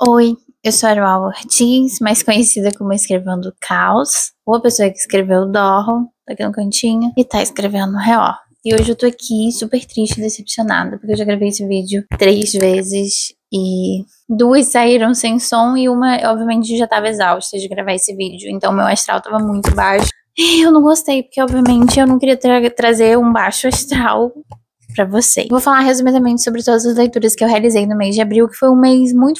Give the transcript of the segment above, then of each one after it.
Oi, eu sou a Arual Ortiz, mais conhecida como Escrevendo Caos, ou a pessoa que escreveu Dorro, aqui no cantinho, e tá escrevendo Reor. E hoje eu tô aqui super triste e decepcionada, porque eu já gravei esse vídeo 3 vezes e 2 saíram sem som e uma, obviamente, já tava exausta de gravar esse vídeo, então meu astral tava muito baixo. E eu não gostei, porque obviamente eu não queria trazer um baixo astral pra vocês. Vou falar resumidamente sobre todas as leituras que eu realizei no mês de abril, que foi um mês muito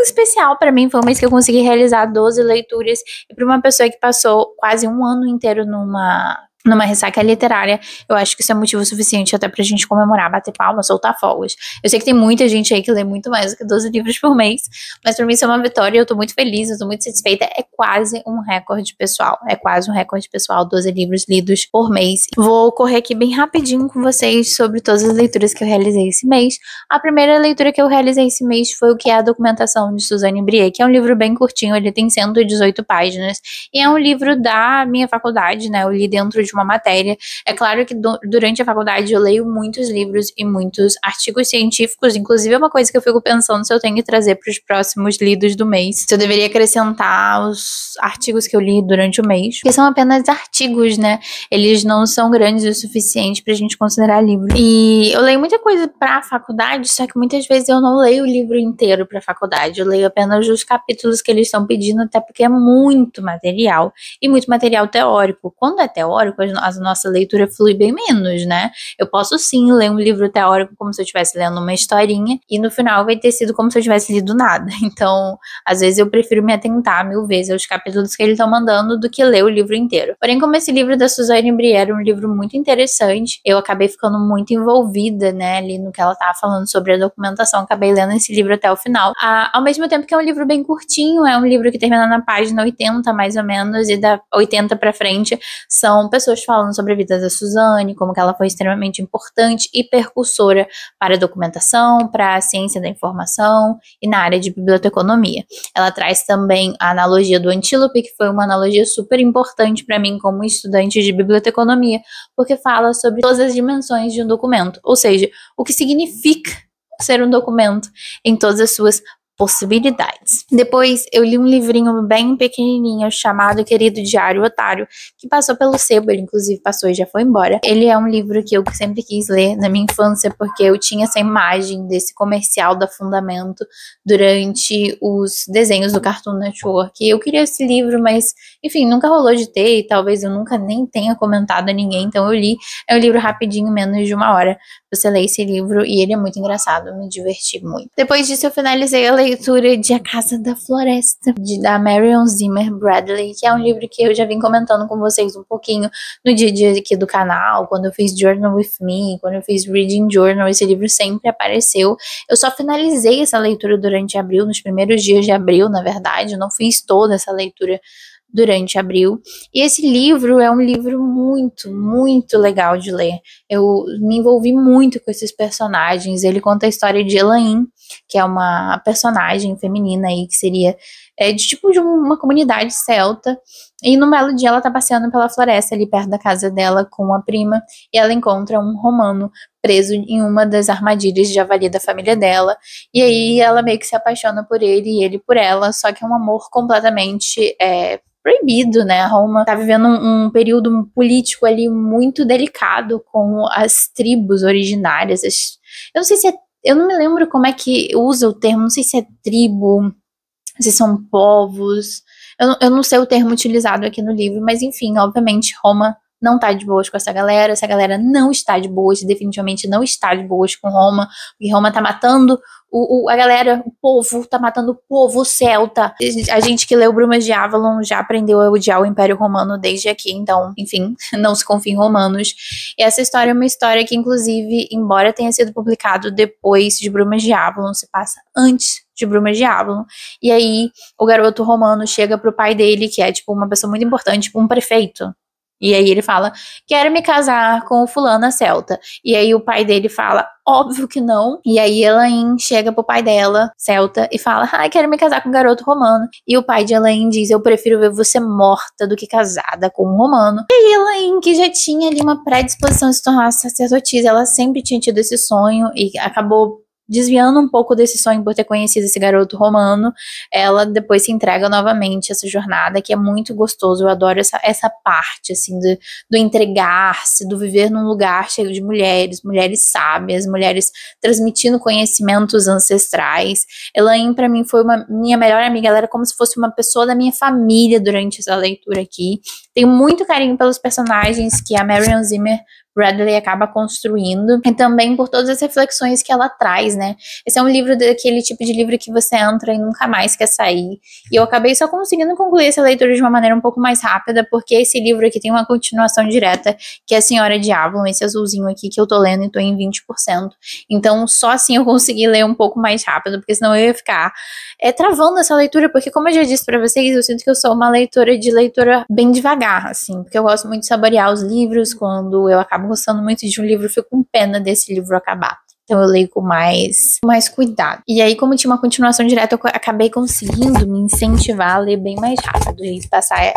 especial pra mim. Foi um mês que eu consegui realizar 12 leituras. E pra uma pessoa que passou quase um ano inteiro numa ressaca literária, eu acho que isso é motivo suficiente até pra gente comemorar, bater palmas, soltar fogos. Eu sei que tem muita gente aí que lê muito mais do que 12 livros por mês, mas pra mim isso é uma vitória e eu tô muito feliz, eu tô muito satisfeita. É quase um recorde pessoal. É quase um recorde pessoal, 12 livros lidos por mês. Vou correr aqui bem rapidinho com vocês sobre todas as leituras que eu realizei esse mês. A primeira leitura que eu realizei esse mês foi o que é a Documentação de Suzanne Brie, que é um livro bem curtinho, ele tem 118 páginas, e é um livro da minha faculdade, né? Eu li dentro de uma matéria. É claro que durante a faculdade eu leio muitos livros e muitos artigos científicos, inclusive é uma coisa que eu fico pensando se eu tenho que trazer para os próximos lidos do mês, se eu deveria acrescentar os artigos que eu li durante o mês, porque são apenas artigos, né? Eles não são grandes o suficiente pra gente considerar livro. E eu leio muita coisa pra faculdade, só que muitas vezes eu não leio o livro inteiro pra faculdade, eu leio apenas os capítulos que eles estão pedindo, até porque é muito material, e muito material teórico. Quando é teórico, a nossa leitura flui bem menos, né? Eu posso sim ler um livro teórico como se eu estivesse lendo uma historinha, e no final vai ter sido como se eu tivesse lido nada. Então, às vezes eu prefiro me atentar 1000 vezes aos capítulos que eles estão mandando do que ler o livro inteiro. Porém, como esse livro da Suzanne Brie era um livro muito interessante, eu acabei ficando muito envolvida, né, ali no que ela tava falando sobre a documentação. Acabei lendo esse livro até o final. Ao mesmo tempo que é um livro bem curtinho, é um livro que termina na página 80, mais ou menos, e da 80 pra frente são pessoas falando sobre a vida da Suzanne, como que ela foi extremamente importante e percursora para a documentação, para a ciência da informação e na área de biblioteconomia. Ela traz também a analogia do antílope, que foi uma analogia super importante para mim como estudante de biblioteconomia, porque fala sobre todas as dimensões de um documento, ou seja, o que significa ser um documento em todas as suas possibilidades. Depois eu li um livrinho bem pequenininho chamado Querido Diário Otário, que passou pelo sebo, ele inclusive passou e já foi embora. Ele é um livro que eu sempre quis ler na minha infância, porque eu tinha essa imagem desse comercial da Fundamento durante os desenhos do Cartoon Network. E eu queria esse livro, mas enfim, nunca rolou de ter, e talvez eu nunca nem tenha comentado a ninguém, então eu li. É um livro rapidinho, menos de 1 hora. Você lê esse livro e ele é muito engraçado, eu me diverti muito. Depois disso eu finalizei a leitura de A Casa da Floresta, da Marion Zimmer Bradley, que é um livro que eu já vim comentando com vocês um pouquinho no dia a dia aqui do canal, quando eu fiz Journal with Me, quando eu fiz Reading Journal, esse livro sempre apareceu. Eu só finalizei essa leitura durante abril, nos primeiros dias de abril, na verdade, eu não fiz toda essa leitura durante abril, e esse livro é um livro muito legal de ler. Eu me envolvi muito com esses personagens. Ele conta a história de Elaine, que é uma personagem feminina aí, que seria de uma comunidade celta, e num belo dia ela tá passeando pela floresta ali perto da casa dela com a prima, e ela encontra um romano preso em uma das armadilhas de javali da família dela, e aí ela meio que se apaixona por ele e ele por ela, só que é um amor completamente proibido, né? Roma tá vivendo um período político ali muito delicado com as tribos originárias. Eu não sei se eu não me lembro como é que usa o termo, não sei se é tribo, se são povos, eu não sei o termo utilizado aqui no livro, mas enfim, obviamente Roma não tá de boas com essa galera não está de boas, definitivamente não está de boas com Roma, porque Roma tá matando a galera, o povo, tá matando o povo celta. A gente que leu Brumas de Avalon já aprendeu a odiar o Império Romano desde aqui, então, enfim, não se confie em romanos. E essa história é uma história que, inclusive, embora tenha sido publicado depois de Brumas de Avalon, se passa antes de Brumas de Avalon. E aí, o garoto romano chega pro pai dele, que é, tipo, uma pessoa muito importante, tipo, um prefeito. E aí ele fala, quero me casar com o fulana celta. E aí o pai dele fala, óbvio que não. E aí Elaine chega pro pai dela, celta, e fala, quero me casar com um garoto romano. E o pai de Elaine diz, eu prefiro ver você morta do que casada com um romano. E aí Elaine, que já tinha ali uma predisposição a se tornar sacerdotisa, ela sempre tinha tido esse sonho e acabou desviando um pouco desse sonho por ter conhecido esse garoto romano, ela depois se entrega novamente a essa jornada, que é muito gostoso. Eu adoro essa parte, assim, do entregar-se, do viver num lugar cheio de mulheres, mulheres sábias, mulheres transmitindo conhecimentos ancestrais. Elaine, pra mim, foi uma minha melhor amiga, ela era como se fosse uma pessoa da minha família durante essa leitura aqui. Tenho muito carinho pelos personagens que a Marion Zimmer Bradley acaba construindo, e também por todas as reflexões que ela traz, né? Esse é um livro daquele tipo de livro que você entra e nunca mais quer sair. E eu acabei só conseguindo concluir essa leitura de uma maneira um pouco mais rápida, porque esse livro aqui tem uma continuação direta, que é a Senhora Diablo, esse azulzinho aqui que eu tô lendo e tô em 20%. Então, só assim eu consegui ler um pouco mais rápido, porque senão eu ia ficar travando essa leitura, porque como eu já disse pra vocês, eu sinto que eu sou uma leitora bem devagar, assim, porque eu gosto muito de saborear os livros. Quando eu acabo gostando muito de um livro, eu fico com pena desse livro acabar. Então eu leio com mais cuidado. E aí, como tinha uma continuação direta, eu acabei conseguindo me incentivar a ler bem mais rápido e passar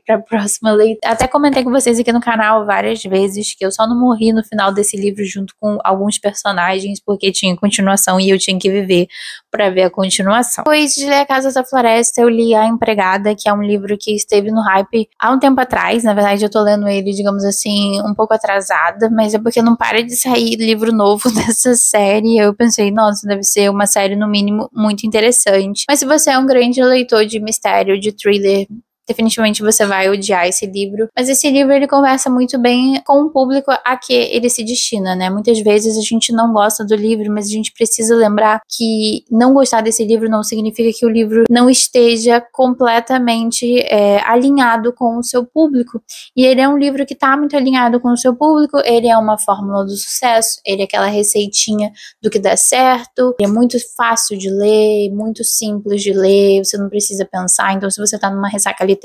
pra próxima leitura. Até comentei com vocês aqui no canal várias vezes que eu só não morri no final desse livro junto com alguns personagens, porque tinha continuação e eu tinha que viver pra ver a continuação. Depois de ler A Casa da Floresta, eu li A Empregada, que é um livro que esteve no hype há um tempo atrás. Na verdade, eu tô lendo ele, digamos assim, um pouco atrasada, mas é porque não para de sair livro novo dessa série. Eu pensei, nossa, deve ser uma série no mínimo muito interessante. Mas se você é um grande leitor de mistério, de thriller, definitivamente você vai odiar esse livro. Mas esse livro, ele conversa muito bem com o público a que ele se destina, né? Muitas vezes a gente não gosta do livro, mas a gente precisa lembrar que não gostar desse livro não significa que o livro não esteja completamente alinhado com o seu público. E ele é um livro que está muito alinhado com o seu público, ele é uma fórmula do sucesso, ele é aquela receitinha do que dá certo, ele é muito fácil de ler, muito simples de ler, você não precisa pensar. Então, se você tá numa ressaca literária,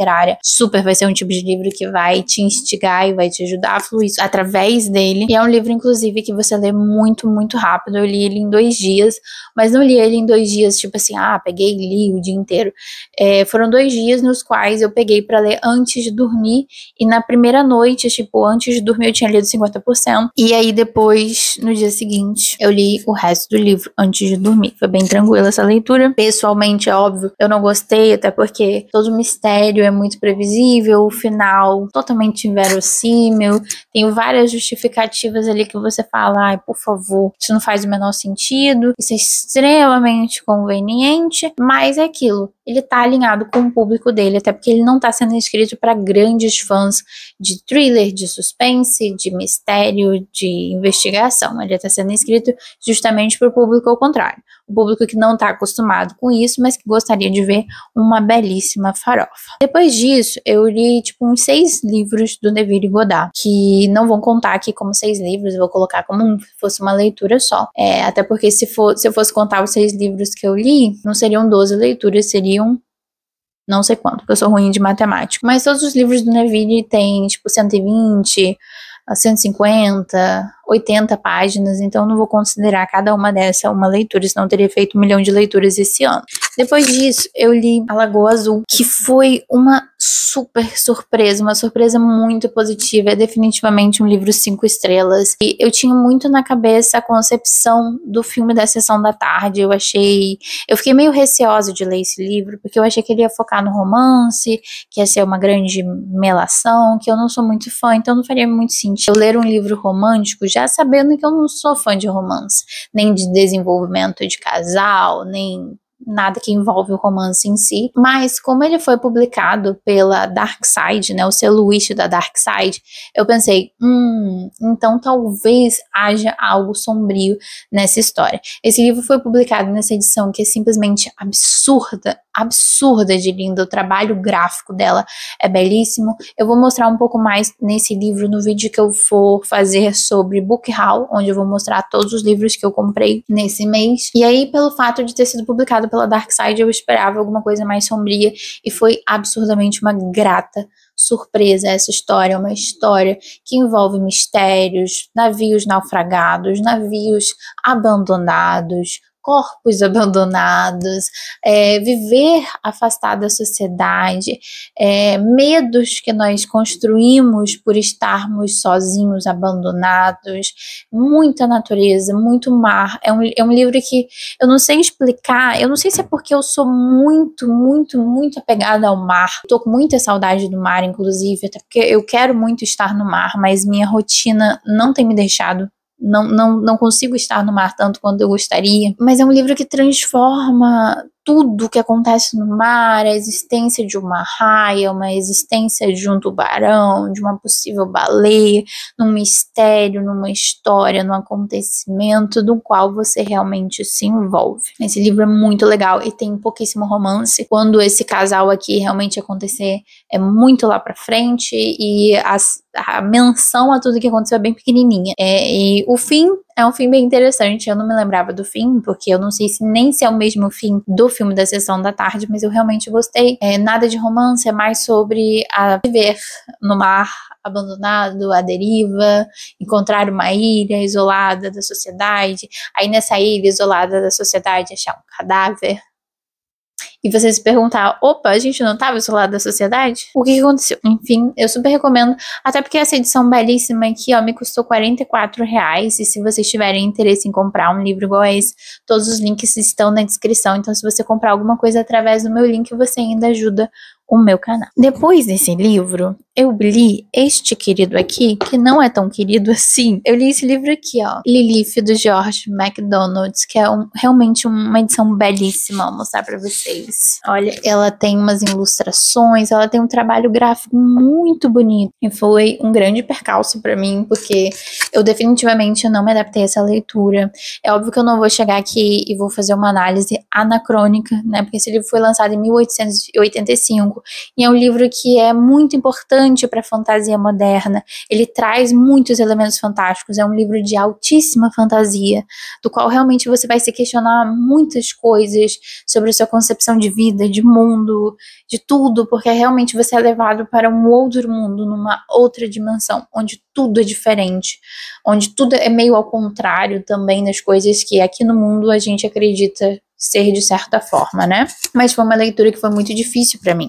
super vai ser um tipo de livro que vai te instigar e vai te ajudar a fluir através dele. E é um livro, inclusive, que você lê muito, muito rápido. Eu li ele em 2 dias, mas não li ele em 2 dias, tipo assim, peguei e li o dia inteiro. Foram 2 dias nos quais eu peguei pra ler antes de dormir, e na primeira noite, tipo, antes de dormir eu tinha lido 50%, e aí depois, no dia seguinte, eu li o resto do livro antes de dormir. Foi bem tranquila essa leitura. Pessoalmente, é óbvio, eu não gostei, até porque todo o mistério é muito previsível, o final totalmente inverossímil, tem várias justificativas ali que você fala, ai, por favor, isso não faz o menor sentido, isso é extremamente conveniente, mas é aquilo, ele tá alinhado com o público dele, até porque ele não tá sendo escrito para grandes fãs de thriller, de suspense, de mistério, de investigação. Ele tá sendo escrito justamente para o público ao contrário, o público que não tá acostumado com isso, mas que gostaria de ver uma belíssima farofa. Depois disso, eu li tipo uns 6 livros do Neville Goddard, que não vão contar aqui como 6 livros, eu vou colocar como se fosse uma leitura só. Até porque se eu fosse contar os 6 livros que eu li, não seriam 12 leituras, seriam não sei quanto, porque eu sou ruim de matemática. Mas todos os livros do Neville têm tipo 120, 150, 80 páginas, então não vou considerar cada uma dessa uma leitura, senão eu teria feito 1 milhão de leituras esse ano. Depois disso, eu li A Lagoa Azul, que foi uma super surpresa, uma surpresa muito positiva, é definitivamente um livro 5 estrelas, e eu tinha muito na cabeça a concepção do filme da Sessão da Tarde. Eu fiquei meio receosa de ler esse livro, porque eu achei que ele ia focar no romance, que ia ser uma grande melação, que eu não sou muito fã, então não faria muito sentido eu ler um livro romântico já sabendo que eu não sou fã de romance, nem de desenvolvimento de casal, nem nada que envolve o romance em si, mas como ele foi publicado pela Dark Side, né, o selo Wish da Dark Side, eu pensei, então talvez haja algo sombrio nessa história. Esse livro foi publicado nessa edição que é simplesmente absurda de linda, o trabalho gráfico dela é belíssimo. Eu vou mostrar um pouco mais nesse livro no vídeo que eu for fazer sobre Book Haul, onde eu vou mostrar todos os livros que eu comprei nesse mês. E aí, pelo fato de ter sido publicado pela Dark Side, eu esperava alguma coisa mais sombria, e foi absurdamente uma grata surpresa essa história. É uma história que envolve mistérios, navios naufragados, navios abandonados, corpos abandonados, viver afastado da sociedade, medos que nós construímos por estarmos sozinhos, abandonados, muita natureza, muito mar. É um livro que eu não sei explicar, eu não sei se é porque eu sou muito, muito, muito apegada ao mar. Tô com muita saudade do mar, inclusive, até porque eu quero muito estar no mar, mas minha rotina não tem me deixado. Não consigo estar no mar tanto quanto eu gostaria. Mas é um livro que transforma tudo o que acontece no mar, a existência de uma raia, uma existência de um tubarão, de uma possível baleia, num mistério, numa história, num acontecimento do qual você realmente se envolve. Esse livro é muito legal e tem pouquíssimo romance. Quando esse casal aqui realmente acontecer, é muito lá pra frente e a menção a tudo que aconteceu é bem pequenininha. E o fim é um fim bem interessante. Eu não me lembrava do fim, porque eu não sei se é o mesmo fim do filme da Sessão da Tarde, mas eu realmente gostei. Nada de romance, é mais sobre a viver no mar abandonado, à deriva, encontrar uma ilha isolada da sociedade, aí nessa ilha isolada da sociedade achar um cadáver. E você se perguntar, opa, a gente não estava isolado da sociedade? O que aconteceu? Enfim, eu super recomendo, até porque essa edição belíssima aqui, ó, me custou R$44, e se vocês tiverem interesse em comprar um livro igual a esse, todos os links estão na descrição, então se você comprar alguma coisa através do meu link, você ainda ajuda o meu canal. Depois desse livro, eu li este querido aqui, que não é tão querido assim. Eu li esse livro aqui, ó, Lilith, do George MacDonald, que é realmente uma edição belíssima, vou mostrar pra vocês. Olha, ela tem umas ilustrações, ela tem um trabalho gráfico muito bonito. E foi um grande percalço pra mim, porque eu definitivamente não me adaptei a essa leitura. É óbvio que eu não vou chegar aqui e vou fazer uma análise anacrônica, né, porque esse livro foi lançado em 1885, e é um livro que é muito importante para a fantasia moderna. Ele traz muitos elementos fantásticos, é um livro de altíssima fantasia, do qual realmente você vai se questionar muitas coisas sobre a sua concepção de vida, de mundo, de tudo, porque realmente você é levado para um outro mundo, numa outra dimensão, onde tudo é diferente, onde tudo é meio ao contrário também das coisas que aqui no mundo a gente acredita ser de certa forma, né? Mas foi uma leitura que foi muito difícil para mim.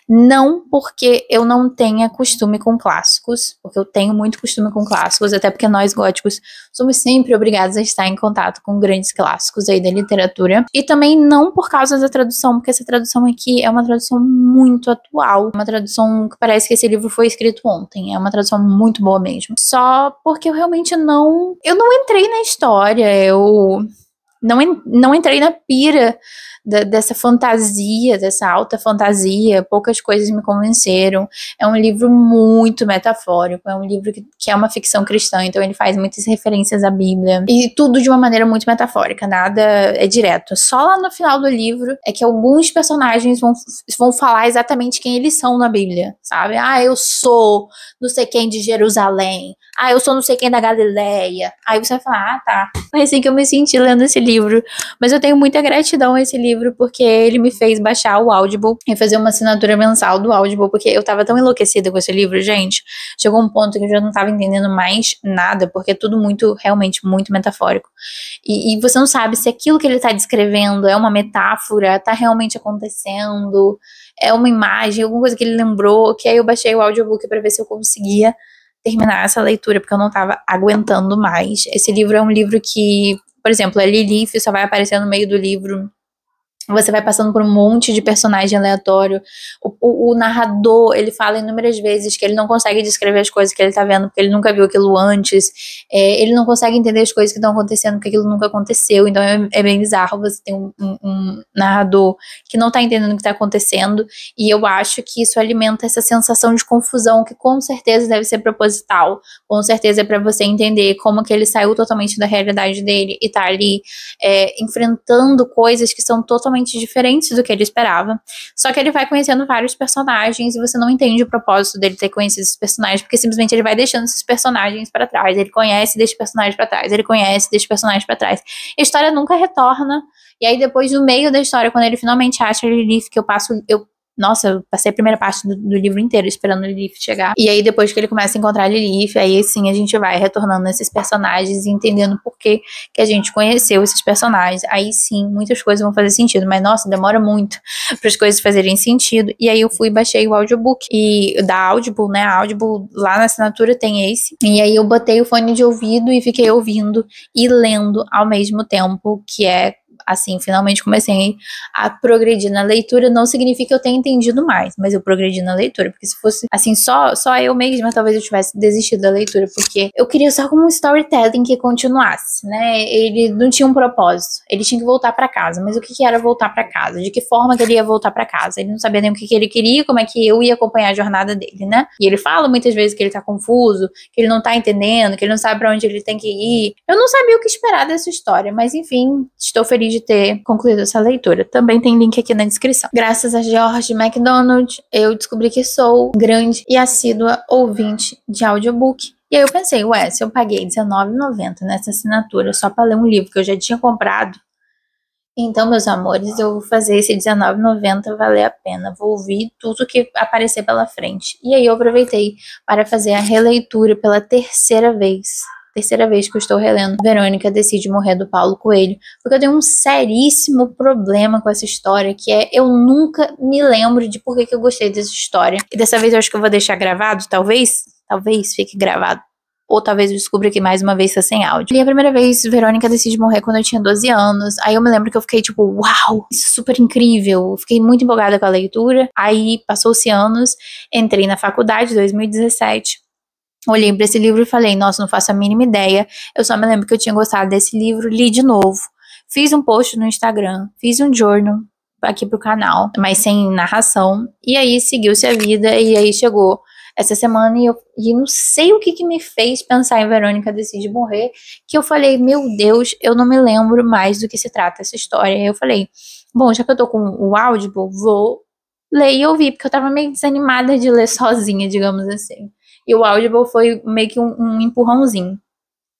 Não porque eu não tenha costume com clássicos, porque eu tenho muito costume com clássicos, até porque nós góticos somos sempre obrigados a estar em contato com grandes clássicos aí da literatura. E também não por causa da tradução, porque essa tradução aqui é uma tradução muito atual, uma tradução que parece que esse livro foi escrito ontem, é uma tradução muito boa mesmo. Só porque eu realmente não entrei na história, eu não entrei na pira dessa fantasia, dessa alta fantasia, poucas coisas me convenceram. É um livro muito metafórico, é um livro que é uma ficção cristã, então ele faz muitas referências à Bíblia, e tudo de uma maneira muito metafórica, nada é direto. Só lá no final do livro é que alguns personagens vão falar exatamente quem eles são na Bíblia, sabe? Ah, eu sou não sei quem de Jerusalém, ah, eu sou não sei quem da Galileia. Aí você vai falar, ah, tá. Foi assim que eu me senti lendo esse livro, mas eu tenho muita gratidão a esse livro, porque ele me fez baixar o Audible e fazer uma assinatura mensal do Audible, porque eu tava tão enlouquecida com esse livro, gente. Chegou um ponto que eu já não tava entendendo mais nada, porque é tudo realmente muito metafórico. E você não sabe se aquilo que ele tá descrevendo é uma metáfora, tá realmente acontecendo, é uma imagem, alguma coisa que ele lembrou, que aí eu baixei o audiobook pra ver se eu conseguia terminar essa leitura, porque eu não tava aguentando mais. Esse livro é um livro que, por exemplo, a Lilith só vai aparecer no meio do livro. Você vai passando por um monte de personagem aleatório. O narrador, ele fala inúmeras vezes que ele não consegue descrever as coisas que ele tá vendo, porque ele nunca viu aquilo antes. Ele não consegue entender as coisas que estão acontecendo, porque aquilo nunca aconteceu. Então é bem bizarro você ter um narrador que não tá entendendo o que tá acontecendo. E eu acho que isso alimenta essa sensação de confusão, que com certeza deve ser proposital. Com certeza é pra você entender como que ele saiu totalmente da realidade dele e tá ali enfrentando coisas que são totalmente diferentes do que ele esperava. Só que ele vai conhecendo vários personagens e você não entende o propósito dele ter conhecido esses personagens, porque simplesmente ele vai deixando esses personagens pra trás. Ele conhece e deixa personagens pra trás. Ele conhece e deixa personagens pra trás. A história nunca retorna. E aí depois, no meio da história, quando ele finalmente acha a Lilith, que eu Nossa, eu passei a primeira parte do livro inteiro esperando o Lilith chegar. E aí, depois que ele começa a encontrar a Lilith, aí sim a gente vai retornando esses personagens e entendendo por que a gente conheceu esses personagens. Aí sim, muitas coisas vão fazer sentido. Mas, nossa, demora muito para as coisas fazerem sentido. E aí eu fui e baixei o audiobook. E da Audible, né? A Audible, lá na assinatura tem esse. E aí eu botei o fone de ouvido e fiquei ouvindo e lendo ao mesmo tempo, que é assim, finalmente comecei a progredir na leitura. Não significa que eu tenha entendido mais, mas eu progredi na leitura, porque se fosse assim, só eu mesma, talvez eu tivesse desistido da leitura, porque eu queria só como um storytelling que continuasse, né? Ele não tinha um propósito, ele tinha que voltar pra casa, mas o que era voltar pra casa? De que forma que ele ia voltar pra casa? Ele não sabia nem o que ele queria, como é que eu ia acompanhar a jornada dele, né? E ele fala muitas vezes que ele tá confuso, que ele não tá entendendo, que ele não sabe pra onde ele tem que ir. Eu não sabia o que esperar dessa história, mas enfim, estou feliz de ter concluído essa leitura. Também tem link aqui na descrição. Graças a George MacDonald, eu descobri que sou grande e assídua ouvinte de audiobook. E aí eu pensei, ué, se eu paguei R$19,90 nessa assinatura só para ler um livro que eu já tinha comprado, então, meus amores, eu vou fazer esse R$19,90 valer a pena. Vou ouvir tudo que aparecer pela frente. E aí eu aproveitei para fazer a releitura pela terceira vez que eu estou relendo Verônica Decide Morrer, do Paulo Coelho, porque eu tenho um seríssimo problema com essa história, que é eu nunca me lembro de por que eu gostei dessa história. E dessa vez eu acho que eu vou deixar gravado, talvez fique gravado. Ou talvez eu descubra que mais uma vez tá sem áudio. E a primeira vez, Verônica Decide Morrer quando eu tinha 12 anos. Aí eu me lembro que eu fiquei tipo, uau, isso é super incrível. Eu fiquei muito empolgada com a leitura. Aí passou-se anos, entrei na faculdade, 2017. Olhei pra esse livro e falei, nossa, não faço a mínima ideia. Eu só me lembro que eu tinha gostado desse livro, li de novo. Fiz um post no Instagram, fiz um journal aqui pro canal, mas sem narração. E aí seguiu-se a vida e aí chegou essa semana e não sei o que me fez pensar em Verônica Decide Morrer, que eu falei, meu Deus, eu não me lembro mais do que se trata essa história. Aí eu falei, bom, já que eu tô com o Audible, vou ler e ouvir, porque eu tava meio desanimada de ler sozinha, digamos assim. E o Audible foi meio que um empurrãozinho.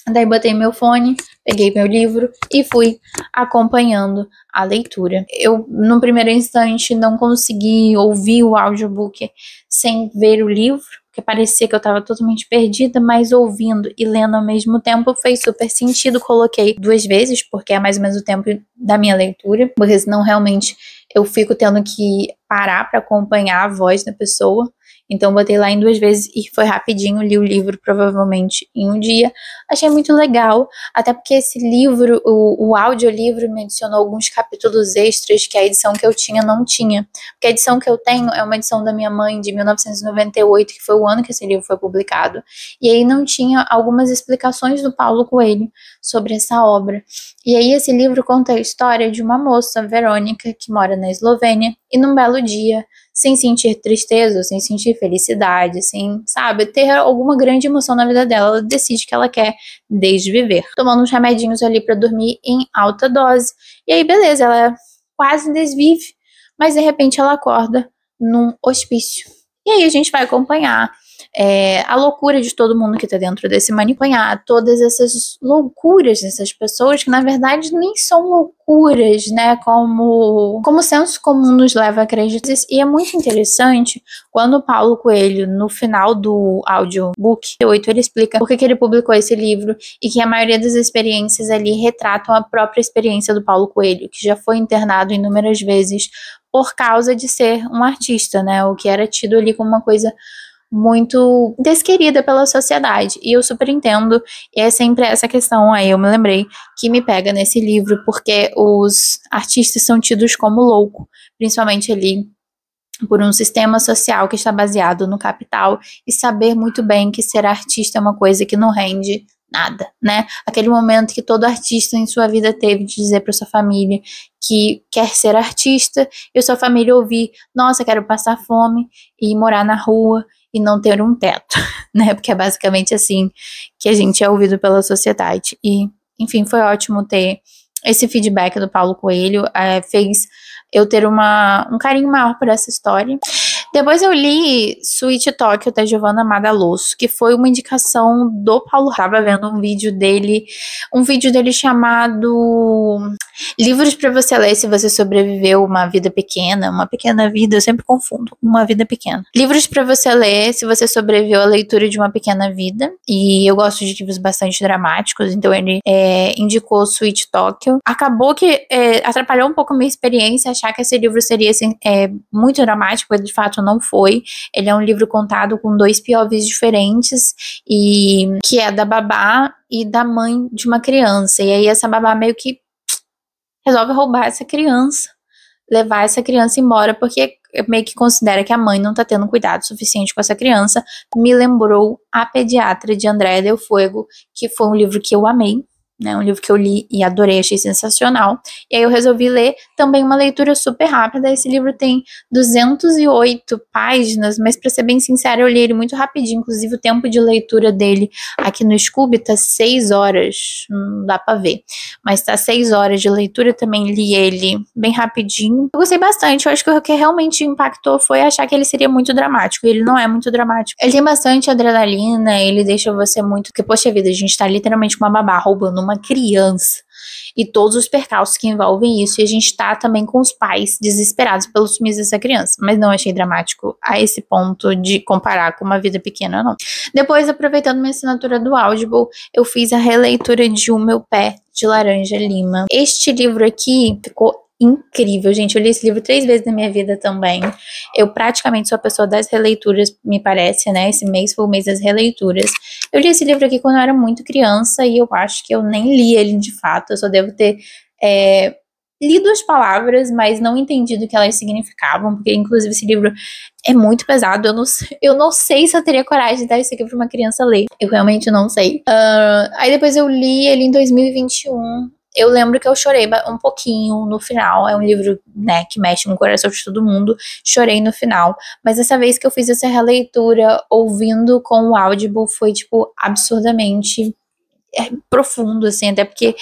Daí botei meu fone, peguei meu livro e fui acompanhando a leitura. Eu, num primeiro instante, não consegui ouvir o audiobook sem ver o livro, porque parecia que eu estava totalmente perdida, mas ouvindo e lendo ao mesmo tempo fez super sentido. Coloquei 2 vezes, porque é mais ou menos o tempo da minha leitura, porque senão realmente eu fico tendo que parar para acompanhar a voz da pessoa. Então botei lá em 2 vezes e foi rapidinho, li o livro provavelmente em um dia. Achei muito legal, até porque esse livro, o audiolivro me adicionou alguns capítulos extras que a edição que eu tinha não tinha. Porque a edição que eu tenho é uma edição da minha mãe de 1998, que foi o ano que esse livro foi publicado. E aí não tinha algumas explicações do Paulo Coelho sobre essa obra. E aí esse livro conta a história de uma moça, Verônica, que mora na Eslovênia, e num belo dia, sem sentir tristeza, sem sentir felicidade, sem, sabe, ter alguma grande emoção na vida dela, ela decide que ela quer desviver, tomando uns remedinhos ali pra dormir em alta dose. E aí, beleza, ela quase desvive, mas de repente ela acorda num hospício. E aí a gente vai acompanhar a loucura de todo mundo que tá dentro desse manicômio, todas essas loucuras dessas pessoas que na verdade nem são loucuras, né, como o senso comum nos leva a acreditar. E é muito interessante quando o Paulo Coelho, no final do audiobook 8, ele explica por que ele publicou esse livro e que a maioria das experiências ali retratam a própria experiência do Paulo Coelho, que já foi internado inúmeras vezes por causa de ser um artista, né, o que era tido ali como uma coisa muito desquerida pela sociedade, e eu super entendo, e é sempre essa questão, aí eu me lembrei, que me pega nesse livro, porque os artistas são tidos como louco, principalmente ali por um sistema social que está baseado no capital, e saber muito bem que ser artista é uma coisa que não rende nada, né? Aquele momento que todo artista em sua vida teve de dizer para sua família que quer ser artista, e a sua família ouvir, nossa, quero passar fome e morar na rua e não ter um teto, né? Porque é basicamente assim que a gente é ouvido pela sociedade. E, enfim, foi ótimo ter esse feedback do Paulo Coelho, fez eu ter um carinho maior por essa história. Depois eu li Sweet Tokyo, da Giovanna Madalosso, que foi uma indicação do Paulo. Tava vendo um vídeo dele chamado Livros para você ler se você sobreviveu uma vida pequena, uma pequena vida, eu sempre confundo, uma vida pequena. Livros para você ler se você sobreviveu à leitura de uma pequena vida, e eu gosto de livros bastante dramáticos, então ele indicou Sweet Tokyo. Acabou que atrapalhou um pouco a minha experiência achar que esse livro seria assim, muito dramático, ele de fato não foi. Ele é um livro contado com 2 POVs diferentes, e que é da babá e da mãe de uma criança, e aí essa babá meio que resolve roubar essa criança, levar essa criança embora, porque meio que considera que a mãe não tá tendo cuidado suficiente com essa criança. Me lembrou A Pediatra, de Andrea Del Fuego, que foi um livro que eu amei, né, um livro que eu li e adorei, achei sensacional, e aí eu resolvi ler também uma leitura super rápida. Esse livro tem 208 páginas, mas pra ser bem sincera, eu li ele muito rapidinho, inclusive o tempo de leitura dele aqui no Scooby tá 6 horas, não dá pra ver, mas tá 6 horas de leitura, também li ele bem rapidinho. Eu gostei bastante, eu acho que o que realmente impactou foi achar que ele seria muito dramático, e ele não é muito dramático. Ele tem bastante adrenalina, ele deixa você muito, porque poxa vida, a gente tá literalmente com uma babá roubando uma criança e todos os percalços que envolvem isso, e a gente tá também com os pais desesperados pelo sumiço dessa criança, mas não achei dramático a esse ponto de comparar com uma vida pequena, não. Depois, aproveitando minha assinatura do Audible, eu fiz a releitura de O Meu Pé, de Laranja Lima. Este livro aqui ficou incrível, gente. Eu li esse livro 3 vezes na minha vida também. Eu praticamente sou a pessoa das releituras, me parece, né? Esse mês foi o mês das releituras. Eu li esse livro aqui quando eu era muito criança, e eu acho que eu nem li ele de fato. Eu só devo ter lido as palavras, mas não entendido o que elas significavam, porque inclusive esse livro é muito pesado. Eu não sei se eu teria coragem de dar isso aqui pra uma criança ler. Eu realmente não sei. Aí depois eu li ele em 2021. Eu lembro que eu chorei um pouquinho no final. É um livro, né, que mexe no coração de todo mundo. Chorei no final. Mas essa vez que eu fiz essa releitura, ouvindo com o Audible, foi, tipo, absurdamente profundo, assim, até porque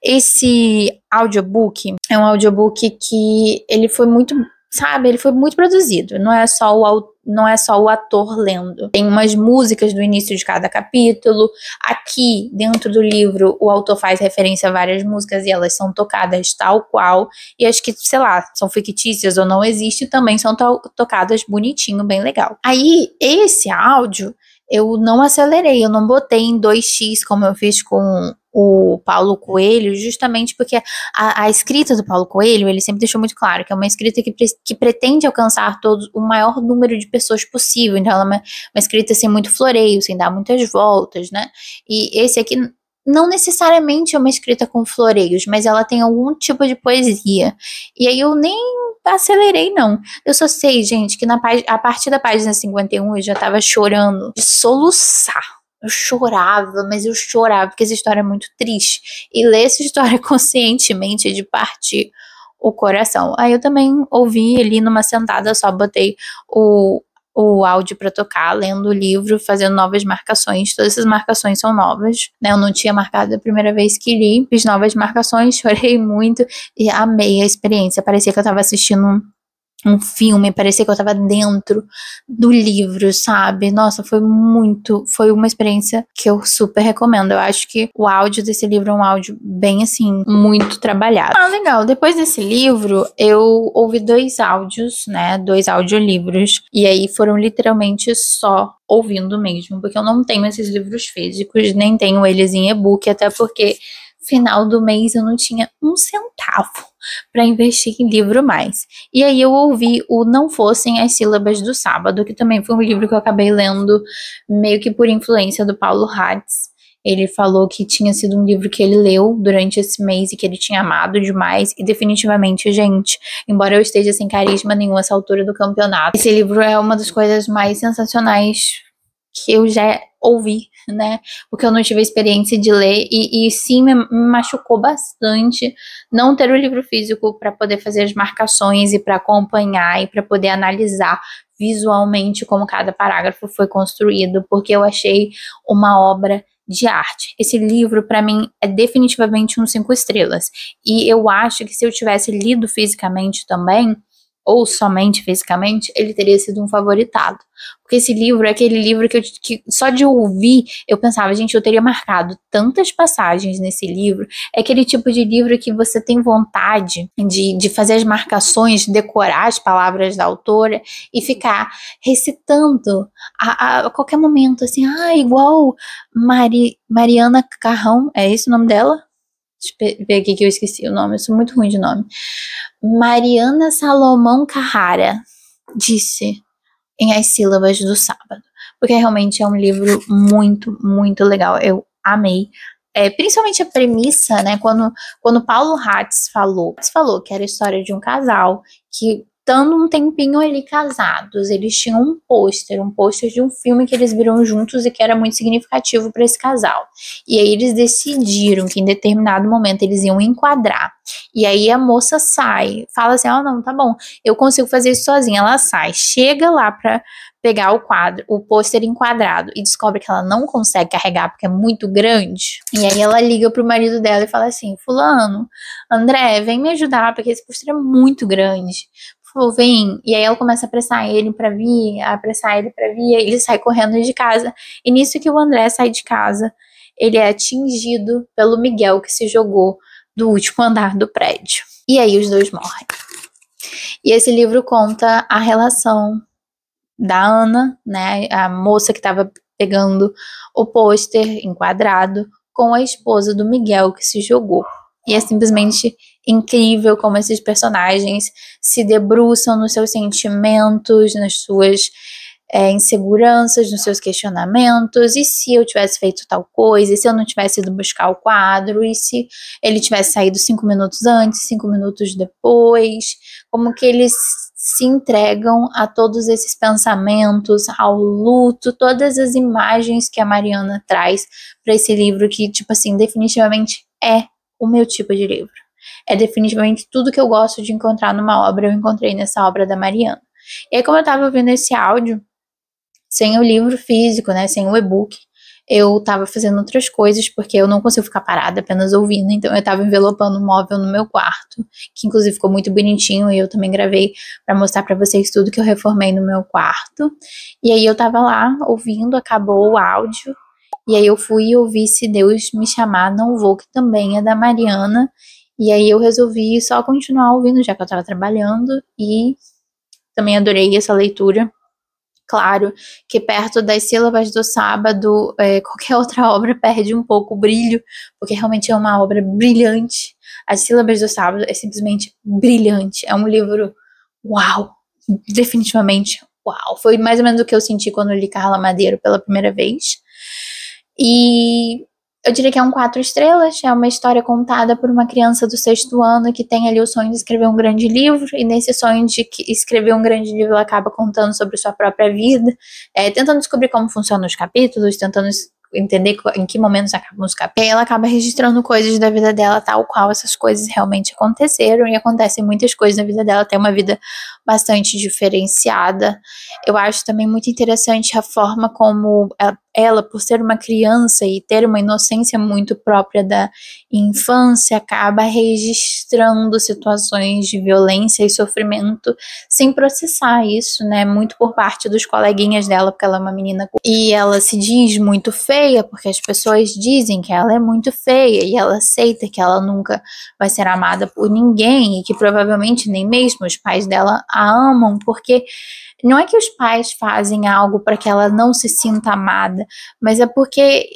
esse audiobook é um audiobook que ele foi muito, sabe, ele foi muito produzido, não é só o ator lendo. Tem umas músicas do início de cada capítulo. Aqui, dentro do livro, o autor faz referência a várias músicas e elas são tocadas tal qual. E as que, sei lá, são fictícias ou não existem, também são tocadas bonitinho, bem legal. Aí, esse áudio, eu não acelerei, eu não botei em 2x como eu fiz com o Paulo Coelho, justamente porque a escrita do Paulo Coelho, ele sempre deixou muito claro que é uma escrita que pretende alcançar o maior número de pessoas possível. Então ela é uma escrita sem muito floreio, sem dar muitas voltas, né? E esse aqui não necessariamente é uma escrita com floreios, mas ela tem algum tipo de poesia. E aí eu nem acelerei, não. Eu só sei, gente, que a partir da página 51 eu já tava chorando de soluçar. Eu chorava, mas eu chorava, porque essa história é muito triste. E ler essa história conscientemente é de partir o coração. Aí eu também ouvi ali numa sentada, só botei o áudio pra tocar, lendo o livro, fazendo novas marcações. Todas essas marcações são novas, né? Eu não tinha marcado a primeira vez que li, fiz novas marcações, chorei muito e amei a experiência. Parecia que eu tava assistindo um filme, parecia que eu tava dentro do livro, sabe? Nossa, foi uma experiência que eu super recomendo. Eu acho que o áudio desse livro é um áudio bem, assim, muito trabalhado. Ah, legal. Depois desse livro, eu ouvi 2 áudios, né? 2 audiolivros. E aí foram literalmente só ouvindo mesmo, porque eu não tenho esses livros físicos, nem tenho eles em e-book, até porque final do mês eu não tinha um centavo para investir em livro mais. E aí eu ouvi o Não Fossem as Sílabas do Sábado, que também foi um livro que eu acabei lendo meio que por influência do Paulo Hatz. Ele falou que tinha sido um livro que ele leu durante esse mês e que ele tinha amado demais. E definitivamente, gente, embora eu esteja sem carisma nenhum essa altura do campeonato, esse livro é uma das coisas mais sensacionais que eu já ouvi, né? Porque eu não tive a experiência de ler e sim me machucou bastante não ter o livro físico para poder fazer as marcações e para acompanhar e para poder analisar visualmente como cada parágrafo foi construído, porque eu achei uma obra de arte. Esse livro, para mim, é definitivamente um 5 estrelas. E eu acho que se eu tivesse lido fisicamente também, ou somente fisicamente, ele teria sido um favoritado. Porque esse livro é aquele livro que só de ouvir, eu pensava, gente, eu teria marcado tantas passagens nesse livro. É aquele tipo de livro que você tem vontade de fazer as marcações, decorar as palavras da autora e ficar recitando a qualquer momento, assim, igual Mariana Carrão, é esse o nome dela? Deixa eu ver aqui que eu esqueci o nome, eu sou muito ruim de nome. Mariana Salomão Carrara disse em As Sílabas do Sábado, porque realmente é um livro muito, muito legal, eu amei. Principalmente a premissa, né, quando Paulo Hatz falou que era a história de um casal que, estando um tempinho ali casados, eles tinham um pôster de um filme que eles viram juntos e que era muito significativo para esse casal. E aí eles decidiram que em determinado momento eles iam enquadrar. E aí a moça sai, fala assim, não, tá bom, eu consigo fazer isso sozinha. Ela sai, chega lá pra pegar o pôster enquadrado e descobre que ela não consegue carregar porque é muito grande. E aí ela liga pro marido dela e fala assim, fulano, André, vem me ajudar porque esse pôster é muito grande. Vem. E aí ela começa a apressar ele pra vir, e ele sai correndo de casa. E nisso que o André sai de casa, ele é atingido pelo Miguel que se jogou do último andar do prédio. E aí os dois morrem. E esse livro conta a relação da Ana, né, a moça que estava pegando o pôster enquadrado, com a esposa do Miguel que se jogou. E é simplesmente incrível como esses personagens se debruçam nos seus sentimentos, nas suas inseguranças, nos seus questionamentos, e se eu tivesse feito tal coisa, e se eu não tivesse ido buscar o quadro, e se ele tivesse saído 5 minutos antes, 5 minutos depois, como que eles se entregam a todos esses pensamentos, ao luto, todas as imagens que a Mariana traz para esse livro que, tipo assim, definitivamente é o meu tipo de livro. É definitivamente tudo que eu gosto de encontrar numa obra, eu encontrei nessa obra da Mariana. E aí, como eu tava ouvindo esse áudio, sem o livro físico, né, sem o e-book, eu tava fazendo outras coisas, porque eu não consigo ficar parada apenas ouvindo, então eu tava envelopando um móvel no meu quarto, que inclusive ficou muito bonitinho, e eu também gravei pra mostrar pra vocês tudo que eu reformei no meu quarto. E aí eu tava lá, ouvindo, acabou o áudio, e aí eu fui e ouvi Se Deus Me Chamar Não Vou, que também é da Mariana, e aí eu resolvi só continuar ouvindo, já que eu tava trabalhando, e também adorei essa leitura. Claro que perto das Sílabas do Sábado, qualquer outra obra perde um pouco o brilho, porque realmente é uma obra brilhante. As Sílabas do Sábado é simplesmente brilhante. É um livro uau, definitivamente uau. Foi mais ou menos o que eu senti quando li Carla Madeiro pela primeira vez. E eu diria que é um 4 estrelas, é uma história contada por uma criança do 6º ano que tem ali o sonho de escrever um grande livro, e nesse sonho de escrever um grande livro ela acaba contando sobre sua própria vida, tentando descobrir como funcionam os capítulos, tentando entender em que momentos acabam os capítulos, ela acaba registrando coisas da vida dela tal qual essas coisas realmente aconteceram, e acontecem muitas coisas na vida dela, tem uma vida bastante diferenciada. Eu acho também muito interessante a forma como ela, por ser uma criança e ter uma inocência muito própria da infância, acaba registrando situações de violência e sofrimento sem processar isso, né, muito por parte dos coleguinhas dela, porque ela é uma menina e ela se diz muito feia, porque as pessoas dizem que ela é muito feia, e ela aceita que ela nunca vai ser amada por ninguém, e que provavelmente nem mesmo os pais dela a amam, porque não é que os pais fazem algo para que ela não se sinta amada, mas é porque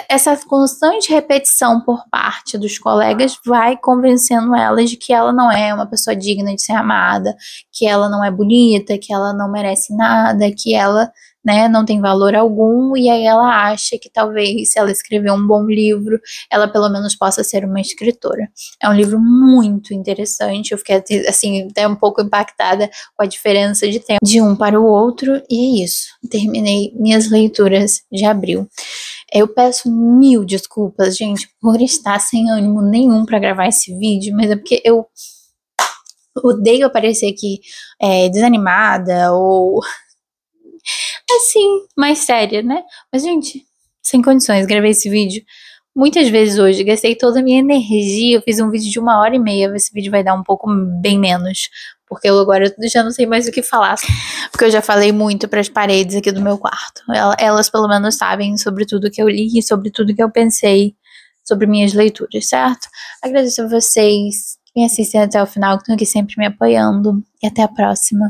essa constante repetição por parte dos colegas vai convencendo elas de que ela não é uma pessoa digna de ser amada, que ela não é bonita, que ela não merece nada, que ela, né, não tem valor algum, e aí ela acha que talvez se ela escrever um bom livro, ela pelo menos possa ser uma escritora. É um livro muito interessante, eu fiquei assim, até um pouco impactada com a diferença de tempo de um para o outro, e é isso, terminei minhas leituras de abril. Eu peço mil desculpas, gente, por estar sem ânimo nenhum pra gravar esse vídeo, mas é porque eu odeio aparecer aqui desanimada ou assim, mais séria, né? Mas, gente, sem condições, gravei esse vídeo muitas vezes hoje, gastei toda a minha energia, eu fiz um vídeo de 1h30, esse vídeo vai dar um pouco bem menos, porque eu agora já não sei mais o que falar, porque eu já falei muito para as paredes aqui do meu quarto. Elas pelo menos sabem sobre tudo que eu li, sobre tudo que eu pensei, sobre minhas leituras, certo? Agradeço a vocês que me assistem até o final, que estão aqui sempre me apoiando, e até a próxima.